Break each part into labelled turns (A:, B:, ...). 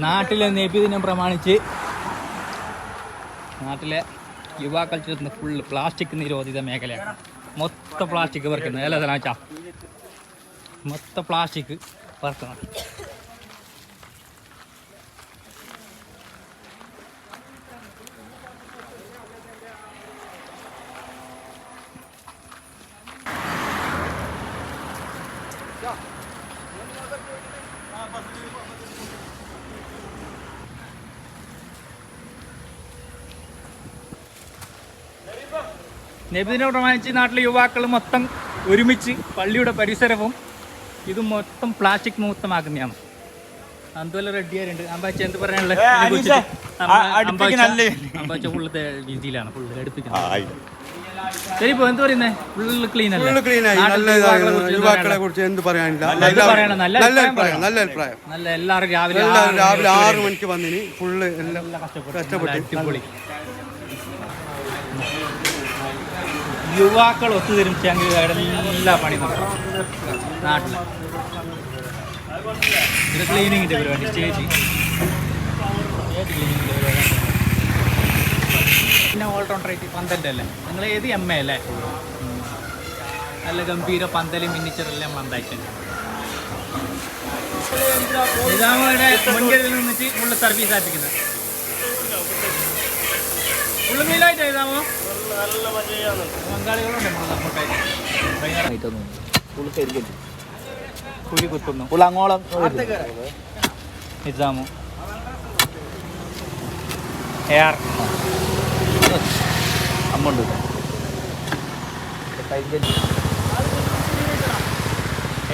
A: നാട്ടിലെ നബിദിനം പ്രമാണിച്ച് നാട്ടിലെ യുവാക്കൾ ചേർന്ന് ഫുള്ള് പ്ലാസ്റ്റിക് നിരോധിത മേഖലയാണ്. മൊത്തം പ്ലാസ്റ്റിക് പറക്കുന്നത് അല്ല തലാച്ചാ, മൊത്തം പ്ലാസ്റ്റിക് പറക്കുന്നത്. നബിദിനം പ്രമാണിച്ച് നാട്ടിലെ യുവാക്കൾ മൊത്തം ഒരുമിച്ച് പള്ളിയുടെ പരിസരവും ഇത് മൊത്തം പ്ലാസ്റ്റിക് മുക്തമാക്കുന്നതാണ്. അതുപോലെ റെഡിയാറുണ്ട്. അമ്പാച്ച എന്ത് പറയാനുള്ളത്? അമ്പാച്ച ഫുള്ള് രീതിയിലാണ്, ഫുള്ള് എടുപ്പിക്കുന്നത്. ശരി, ഇപ്പൊ എന്ത് പറയുന്നേ? ഫുള്ള് ക്ലീൻ അല്ലേ?
B: യുവാക്കളെ കുറിച്ച് എന്ത് പറയാനില്ല, നല്ല അഭിപ്രായം.
A: നല്ല എല്ലാവരും രാവിലെ
B: 6 മണിക്ക് വന്നിന് ഫുള്ള് എല്ലാം കഷ്ടപ്പെട്ട്
A: അടിപൊളി. യുവാക്കൾ ഒത്തുതീർച്ചയെങ്കിൽ എല്ലാ പണി നടക്കും നാട്ടിൽ. ഇത് ക്ലീനിങ്ങിൻ്റെ പരിപാടി, സ്റ്റേജ് ക്ലീനിങ്ങിൻ്റെ പരിപാടി. പിന്നെ ഓൾറൗണ്ടറായിട്ട് പന്തലിൻ്റെ അല്ലേ, നിങ്ങൾ ഏത് MA അല്ലേ? നല്ല ഗംഭീര പന്തലും മിനിച്ചറെല്ലാം പന്തായിട്ടുണ്ട്. നിസാമയുടെ മുൻകരുതൽ നിന്നിട്ട് ഫുള്ള് സർവീസ് ആയിരിക്കുന്നത്. ഫുള്ള് മീലായിട്ട് നിസാമോ ബംഗാളികളുണ്ട് അങ്ങോട്ടായിട്ട് കുഴി കുത്തുന്നു അങ്ങോളം. നിസാമോ AR അമ്മുണ്ട്.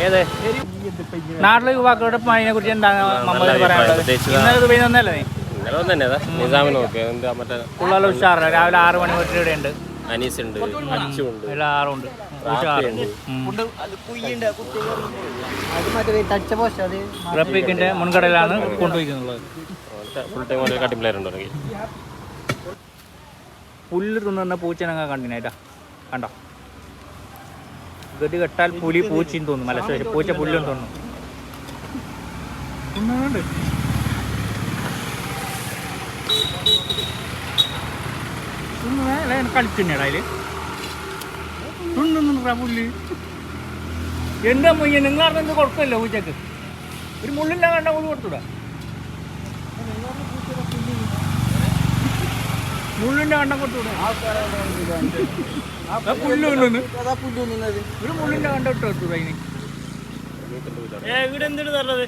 A: ഏത് നാട്ടിലെ യുവാക്കളുടെ പണിയെ കുറിച്ച് എന്താണ് മമ്മൂതി പറയാനുള്ളത്? ഇന്നലെ ദുബൈയിൽ നിന്നല്ലേ? ഉള്ള ഉഷാറ്. രാവിലെ 6 മണി തൊട്ട് ഇവിടെ ഉണ്ട്.
C: അനീസുണ്ട്,
A: എല്ലാവരും ഉണ്ട്. റഫീഖിന്റെ മുൻകടയിലാണ് കൊണ്ടുപോയിക്കുന്നുള്ളത്. പുല്ല് തിന്നുന്ന പൂച്ചനങ്ങ കണ്ടിനായിട്ടാ, കണ്ടോ? ഗതി കെട്ടാൽ പുലി പൂച്ചയും തോന്നും, മലശ്ശേരി പൂച്ച പുല്ലും തോന്നും. കളിച്ചിട്ടാ അതില് തുണ്ണുന്നുണ്ടാ പുല്ല്. എന്താ മുയ്യ നിങ്ങളറിഞ്ഞ കുഴപ്പമില്ല. പൂച്ചക്ക് ഒരു മുള്ളിൻ്റെ കണ്ട മുള്ളു കൊടുത്തൂടാ. മുള്ളിൻ്റെ കണ്ടം കൊടുത്തൂടാ. പുല്ല് ഒരു മുള്ളിൻ്റെ കണ്ട ഇട്ട് കൊടുത്തൂടാ. അതിന്
C: ഇവിടെ എന്തിനു തരണത്?